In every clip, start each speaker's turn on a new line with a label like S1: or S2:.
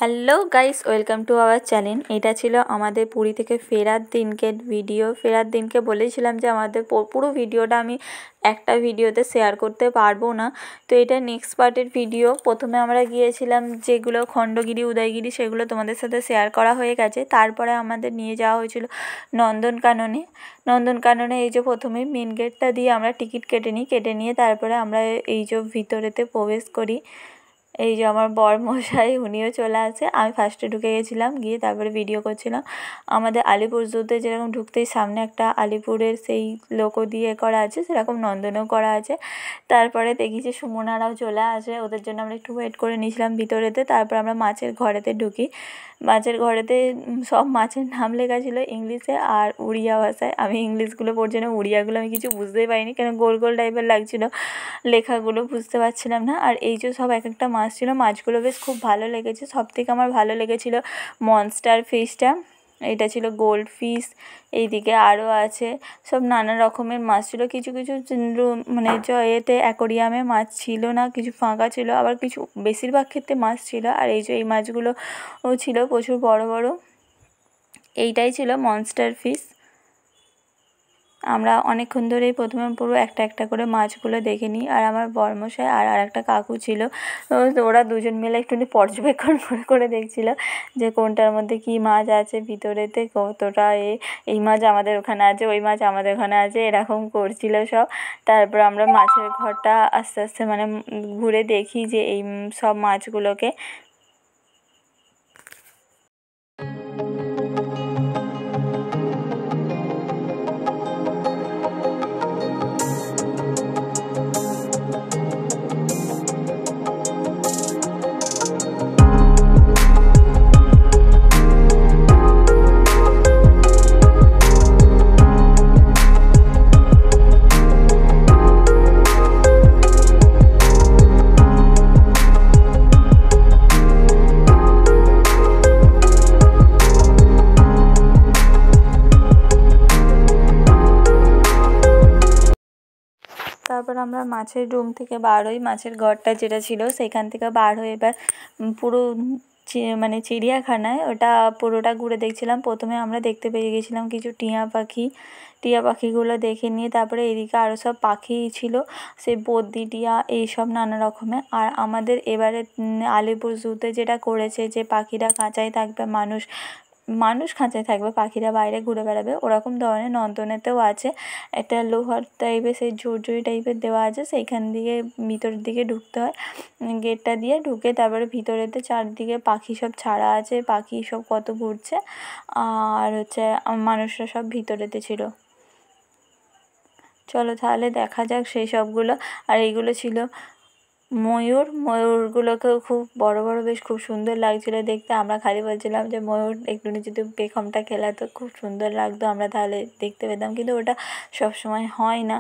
S1: Hello guys, welcome to our channel. এটা ছিল আমাদের পুরী থেকে ফেরার দিনকে ভিডিও। ফেরার দিনকে বলেছিলাম যে আমাদের পুরো ভিডিওটা আমি একটা ভিডিওতে শেয়ার করতে পারবো না, তো এটা নেক্সট পার্টের ভিডিও। প্রথমে আমরা গিয়েছিলাম যেগুলো খণ্ডগিরি, উদয়গিরি, সেগুলো তোমাদের সাথে শেয়ার করা হয়ে গেছে। তারপরে আমাদের নিয়ে যাওয়া হয়েছিল নন্দনকাননে। নন্দনকাননে এই যে প্রথমে মেন গেটটা দিয়ে আমরা টিকিট কেটে নিয়ে তারপরে আমরা এই যে ভিতরেতে প্রবেশ করি। এই যে আমার বরমশাই, উনিও চলে আসে। আমি ফার্স্টে ঢুকে গেছিলাম, গিয়ে তারপরে ভিডিও করছিলাম। আমাদের আলিপুর জুতে যেরকম ঢুকতেই সামনে একটা আলিপুরের সেই লোগো দিয়ে করা আছে, সেরকম নন্দনেও করা আছে। তারপরে দেখি যে সুমনারাও চলে আসে, ওদের জন্য আমরা একটু ওয়েট করে নিয়েছিলাম ভিতরেতে। তারপর আমরা মাছের ঘরেতে ঢুকি। মাছের ঘরেতে সব মাছের নাম লেখা ছিল ইংলিশে আর উড়িয়া ভাষায়। আমি ইংলিশগুলো পড়ছি না, উড়িয়াগুলো আমি কিছু বুঝতেই পারিনি, কেন গোল গোল টাইপের লাগছিলো লেখাগুলো, বুঝতে পারছিলাম না। আর এই যে সব এক একটা মাছ ছিল, মাছগুলো বেশ খুব ভালো লেগেছে। সবথেকে আমার ভালো লেগেছিলো মনস্টার ফিশটা, এটা ছিল গোল্ড ফিশ। এইদিকে আরও আছে সব নানা রকমের মাছ ছিল। কিছু কিছু মানে এতে অ্যাকোরিয়ামে মাছ ছিল না, কিছু ফাঁকা ছিল, আবার কিছু বেশিরভাগ ক্ষেত্রে মাছ ছিল। আর এই যে এই মাছগুলো ছিল প্রচুর বড় বড়। এইটাই ছিল মনস্টার ফিশ। আমরা অনেকক্ষণ ধরেই প্রথমে পুরো একটা একটা করে মাছগুলো দেখে নিই। আর আমার বরমশাই আর একটা কাকু ছিল, ওরা দুজন মিলে একটু পর্যবেক্ষণ করে দেখছিল যে কোনটার মধ্যে কী মাছ আছে, ভিতরেতে কতটা এই মাছ আমাদের ওখানে আছে, ওই মাছ আমাদের ওখানে আছে, এরকম করছিল সব। তারপর আমরা মাছের ঘরটা আস্তে আস্তে মানে ঘুরে দেখি যে এই সব মাছগুলোকে। তারপর আমরা মাছের রুম থেকে বার হই, মাছের ঘরটা যেটা ছিল সেখান থেকে বার হয়ে এবার পুরো মানে চিড়িয়াখানায় ওটা পুরোটা ঘুরে দেখছিলাম। প্রথমে আমরা দেখতে পেয়ে গেছিলাম কিছু টিয়া পাখিগুলো দেখে নিয়ে তারপরে এদিকে আরও সব পাখি ছিল, সেই বদ্রি টিয়া এইসব নানা রকমের। আর আমাদের এবারে আলিপুর জুতে যেটা করেছে যে পাখিরা খাঁচায় থাকবে, মানুষ খাঁচায় থাকবে, পাখিরা বাইরে ঘুরে বেড়াবে, ওরকম ধরনের নন্দনেতেও আছে। একটা লোহার টাইপের সেই ঝুরঝুরি টাইপের দেওয়া আছে, সেইখান দিয়ে ভিতরের দিকে ঢুকতে হয়। গেটটা দিয়ে ঢুকে তারপরে ভিতরেতে চারদিকে পাখি সব ছাড়া আছে, পাখি সব কত ঘুরছে। আর মানুষরা সব ভিতরেতে ছিল। চলো তাহলে দেখা যাক সেই সবগুলো। আর এইগুলো ছিল ময়ূরগুলোকেও খুব বড় বড়, বেশ খুব সুন্দর লাগছিলো দেখতে। আমরা খালি বলছিলাম যে ময়ূর একটু যদি পেখমটা খেলাতো খুব সুন্দর লাগতো, আমরা তাহলে দেখতে পেতাম, কিন্তু ওটা সবসময় হয় না।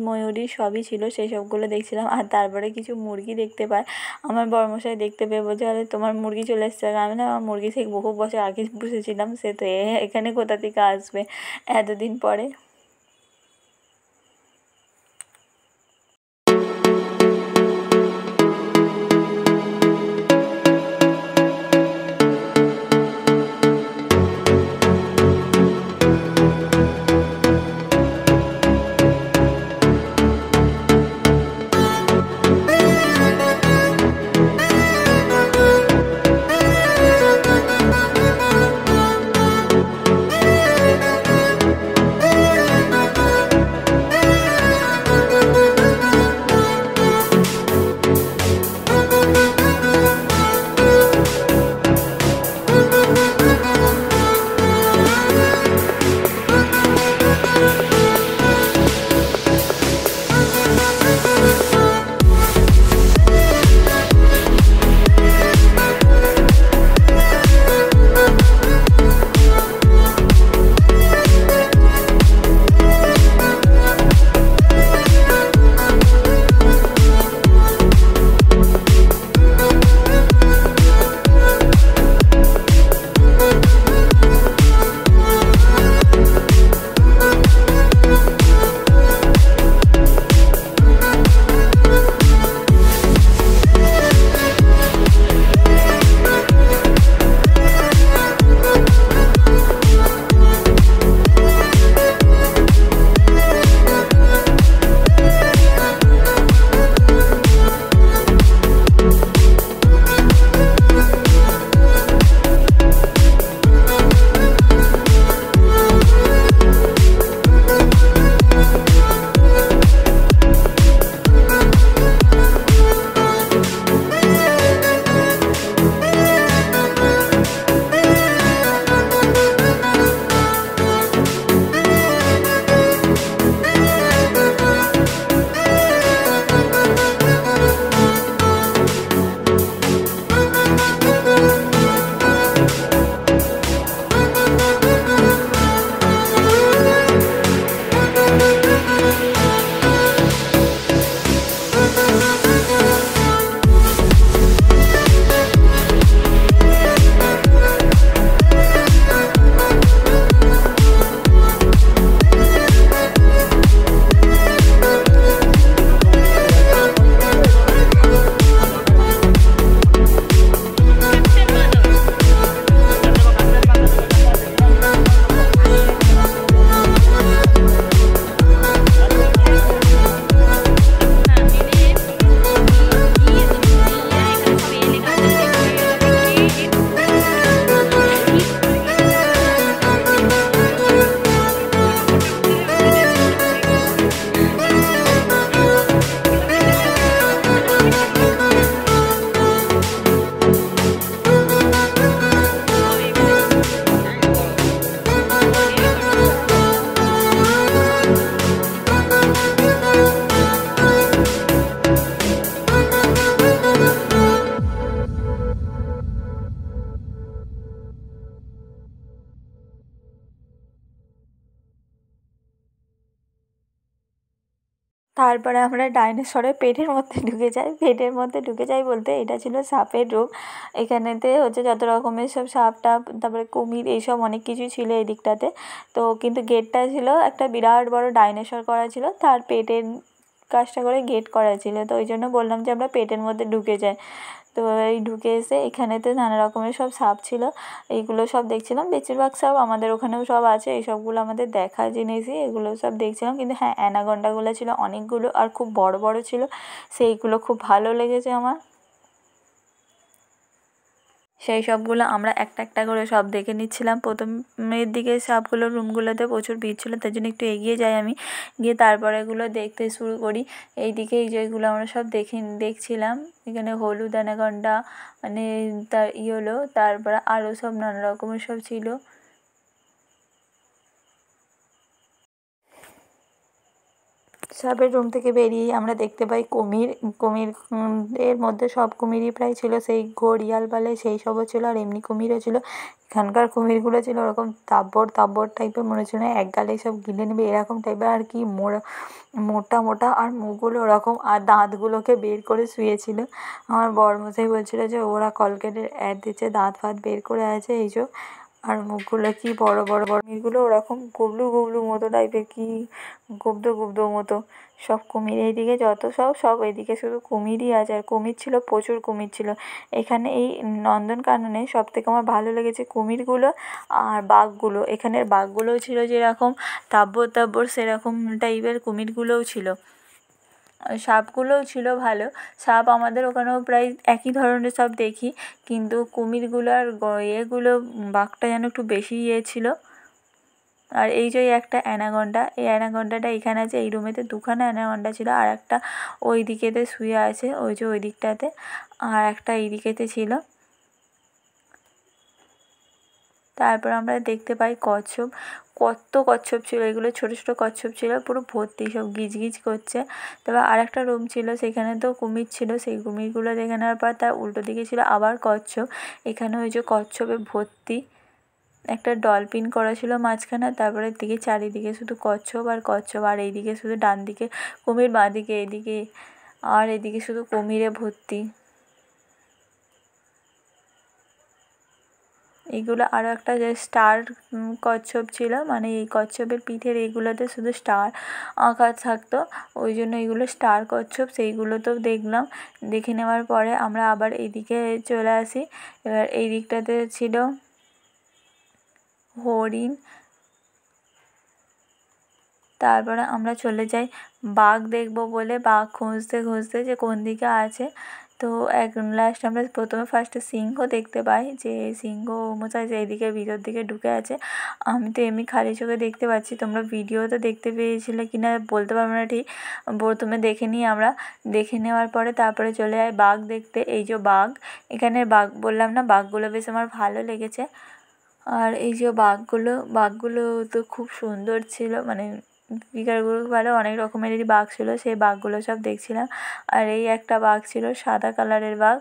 S1: ময়ূরী সবই ছিল, সেই সবগুলো দেখছিলাম। আর তারপরে কিছু মুরগি দেখতে পায়, আমার বরমশাই দেখতে পেয়ে বলছে, আরে তোমার মুরগি চলে এসছে। আমি না, আমার মুরগি সেই বহু বছর আগে পুষেছিলাম, সে তো এখানে কোথা থেকে আসবে এতদিন পরে। তারপরে আমরা ডাইনোসরের পেটের মধ্যে ঢুকে যাই বলতে এটা ছিল সাপের রূপ। এখানেতে হচ্ছে যত রকমের সব সাপ টাপ, তারপরে কুমির, এইসব অনেক কিছুই ছিল এই দিকটাতে। তো কিন্তু গেটটা ছিল একটা বিরাট বড় ডাইনোসর করা ছিল, তার পেটের কাজটা করে গেট করা ছিল। তো ওই জন্য বললাম যে আমরা পেটের মধ্যে ঢুকে যাই। তো এই ঢুকে এসে এখানেতে নানা রকমের সব সাপ ছিল, এইগুলো সব দেখছিলাম। বেশিরভাগ সাপ আমাদের ওখানেও সব আছে, এই সবগুলো আমাদের দেখা জিনিসই, এগুলো সব দেখছিলাম। কিন্তু হ্যাঁ, অ্যানাকন্ডাগুলো ছিল অনেকগুলো আর খুব বড় বড় ছিল, সেইগুলো খুব ভালো লেগেছে আমার। সেই সবগুলো আমরা একটা একটা করে সব দেখে নিচ্ছিলাম। প্রথমের দিকে সবগুলো রুমগুলোতে প্রচুর ভিড় ছিল, তার জন্য একটু এগিয়ে যাই আমি, গিয়ে তারপরে এগুলো দেখতে শুরু করি। এই দিকে এই যেগুলো আমরা সব দেখছিলাম, এখানে হলুদ অ্যানাকন্ডা, মানে তার ইয়েলো, তারপরে আরও সব নানা রকমের সব ছিল। সাপের রুম থেকে বেরিয়ে আমরা দেখতে পাই কুমির এর মধ্যে সব কুমিরই প্রায় ছিল, সেই ঘড়িয়াল বলে সেই সবও ছিল, আর এমনি কুমিরও ছিল। এখানকার কুমিরগুলো ছিল ওরকম তাব্বর টাইপের, মনে হচ্ছিল এক গালেই সব গিলে নেবে এরকম টাইপের, আর কি মোটা মোটা, আর মুখগুলো ওরকম, আর দাঁতগুলোকে বের করে শুয়েছিল। আমার বড়মশাই বলছিল যে ওরা কলগেটের অ্যাড দিচ্ছে, দাঁত ফাঁত বের করে আছে এইসব, আর মুখগুলো কি বড় বড় কুমিরগুলো ওরকম গুবলু মতো টাইপের, কি গুবদো মতো সব কুমির। এইদিকে যত সব এইদিকে শুধু কুমিরই আছে, আর কুমির ছিল, প্রচুর কুমির ছিল এখানে। এই নন্দনকাননে সব থেকে আমার ভালো লেগেছে কুমিরগুলো আর বাঘগুলো। এখানের বাঘগুলোও ছিল যেরকম তাব্বর সেরকম টাইপের কুমিরগুলোও ছিল, সাপগুলোও ছিল ভালো। সাপ আমাদের ওখানেও প্রায় একই ধরনের সব দেখি, কিন্তু কুমিরগুলো আর এগুলো, বাঘটা যেন একটু বেশি ছিল। আর এই যে একটা অ্যানাকন্ডা, এই অ্যানাকন্ডাটা এখানে আছে, এই রুমেতে দুখানা অ্যানাকন্ডা ছিল, আর একটা ওই দিকেতে শুয়ে আছে, ওই যে ওই দিকটাতে, আর একটা এই দিকেতে ছিল। তারপর আমরা দেখতে পাই কচ্ছপ, কত কচ্ছপ ছিল, এগুলো ছোটো ছোটো কচ্ছপ ছিল, পুরো ভর্তি, সব গিজ করছে। তারপর আর একটা রুম ছিল, সেখানে তো কুমির ছিল, সেই কুমিরগুলো দেখে নেওয়ার পর তার উল্টো দিকে ছিল আবার কচ্ছপ। এখানে ওই যে কচ্ছপে ভর্তি, একটা ডলফিন করা ছিল মাঝখানে, তারপরে দিকে চারিদিকে শুধু কচ্ছপ আর কচ্ছপ, আর এইদিকে শুধু ডান দিকে কুমির, বাঁ দিকে এদিকে, আর এদিকে শুধু কুমিরে ভর্তি। এইগুলো আরও একটা যে স্টার কচ্ছপ ছিল, মানে এই কচ্ছপের পিঠের এইগুলোতে শুধু স্টার আঁকা থাকতো, ওই জন্য এইগুলো স্টার কচ্ছপ, সেইগুলোতেও দেখলাম। দেখে নেওয়ার পরে আমরা আবার এইদিকে চলে আসি। এবার এই দিকটাতে ছিল হরিণ। তারপরে আমরা চলে যাই বাঘ দেখবো বলে, বাঘ খুঁজতে যে কোন দিকে আছে। তো লাস্ট আমরা প্রথমে ফার্স্টে সিংহ দেখতে পাই, যে সিংহ মশাই এইদিকে ভিতর দিকে ঢুকে আছে। আমি তো এমনি খালি চোখে দেখতে পাচ্ছি, তোমরা ভিডিওতে দেখতে পেয়েছিলে কি না বলতে পারবো না ঠিক। প্রথমে দেখে নিই আমরা, দেখে নেওয়ার পরে তারপরে চলে যাই বাঘ দেখতে। এই যে বাঘ, এখানে বাঘ বললাম না, বাঘগুলো বেশ আমার ভালো লেগেছে। আর এই যে বাঘগুলো তো খুব সুন্দর ছিল, মানে ফিগারগুলো ভালো, অনেক রকমেরই বাঘ ছিল, সেই বাঘগুলো সব দেখছিলাম। আর এই একটা বাঘ ছিল সাদা কালারের বাঘ।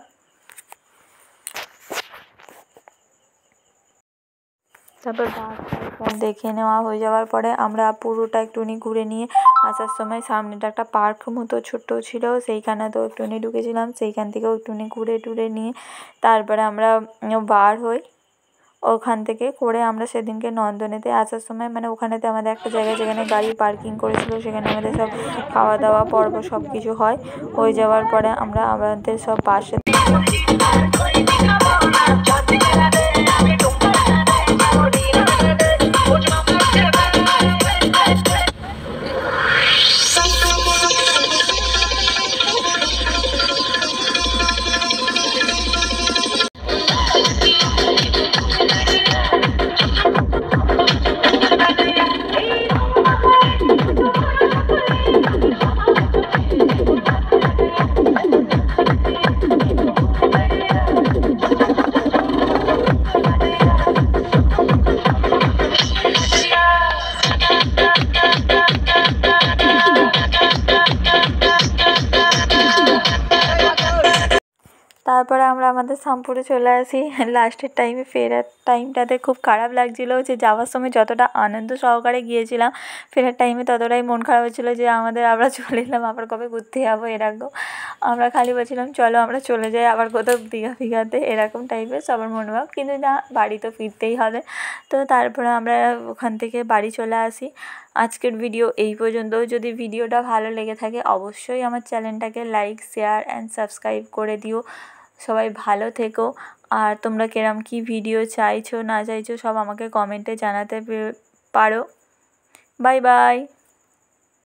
S1: তারপর বাঘ দেখে নেওয়া হয়ে যাওয়ার পরে আমরা পুরোটা একটুখানি ঘুরে নিয়ে আসার সময় সামনেটা একটা পার্ক মতো ছোট্ট ছিল, সেইখানে তো একটুখানি ঢুকেছিলাম, সেইখান থেকেও একটুখানি ঘুরে টুরে নিয়ে তারপরে আমরা বার হই। ওখান থেকে করে আমরা সেদিনকে নন্দনেতে আসার সময়, মানে ওখানেতে আমাদের একটা জায়গায় যেখানে গাড়ি পার্কিং করেছিল, সেখানে আমাদের সব খাওয়া দাওয়া পর্ব সব কিছু হয়ে যাওয়ার পরে আমরা আমাদের সব বাসে তারপরে আমরা আমাদের শামপুরে চলে আসি। লাস্টের টাইমে ফেরার টাইমটাতে খুব খারাপ লাগছিলো যে যাওয়ার সময় যতটা আনন্দ সহকারে গিয়েছিলাম, ফেরার টাইমে ততটাই মন খারাপ হচ্ছিলো যে আমরা চলে এলাম, আবার কবে ঘুরতে যাবো এরকম। আমরা খালি বলছিলাম চলো আমরা চলে যাই আবার কোথাও দীঘা ফিঘাতে, এরকম টাইপের সবার মনোভাব। কিন্তু না, বাড়ি তো ফিরতেই হবে। তো তারপরে আমরা ওখান থেকে বাড়ি চলে আসি। আজকের ভিডিও এই পর্যন্ত। যদি ভিডিওটা ভালো লেগে থাকে অবশ্যই আমার চ্যানেলটাকে লাইক, শেয়ার অ্যান্ড সাবস্ক্রাইব করে দিও। সবাই ভালো থেকো। আর তোমরা কিরম কী ভিডিও চাইছো না চাইছো সব আমাকে কমেন্টে জানাতে পারো। Bye bye.